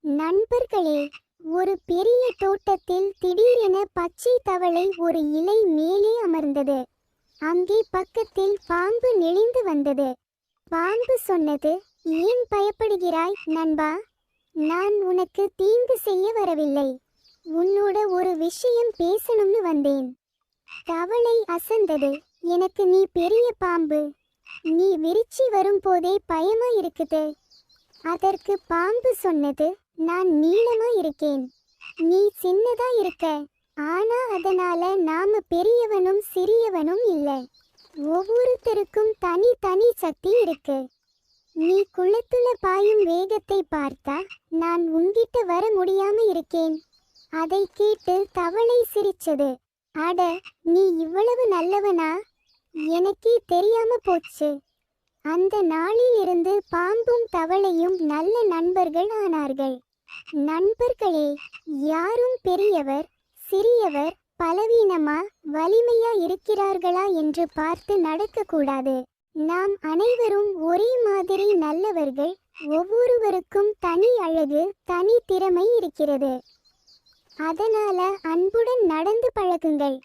நண்பர்களே, ஒரு பெரிய தோட்டத்தில் திடீரென பச்சை தவளை ஒரு இலை மேலே அமர்ந்தது. அங்கே பக்கத்தில் பாம்பு நெளிந்து வந்தது. பாம்பு சொன்னது, ஏன் பயப்படுகிறாய் நண்பா? நான் உனக்கு தீங்கு செய்ய வரவில்லை. உன்னோட ஒரு விஷயம் பேசணும்னு வந்தேன். தவளை அசந்தது, எனக்கு நீ பெரிய பாம்பு. நீ விரிச்சி வரும்போதே பயமா இருக்குது. அதற்கு பாம்பு சொன்னது, நான் நீளமா இருக்கேன், நீ சின்னதா இருக்க. ஆனா அதனால நாம பெரியவனும் சிறியவனும் இல்ல. ஒவ்வொருத்தருக்கும் தனி தனி சக்தி இருக்கு. நீ குளத்துல பாயும் வேகத்தை பார்த்தா நான் உன்கிட்ட வர முடியாம இருக்கேன். அதை கேட்டு தவளை சிரிச்சது. அட, நீ இவ்வளவு நல்லவனா? எனக்கே தெரியாம போச்சு. அந்த நாளில் இருந்து பாம்பும் தவளையும் நல்ல நண்பர்கள் ஆனார்கள். நண்பர்களே, யாரும் பெரியவர் சிறியவர் பலவீனமா வலிமையா இருக்கிறார்களா என்று பார்த்து நடக்கக்கூடாது. நாம் அனைவரும் ஒரே மாதிரி நல்லவர்கள். ஒவ்வொருவருக்கும் தனி அழகு, தனி திறமை இருக்கிறது. அதனால அன்புடன் நடந்து பழகுங்கள்.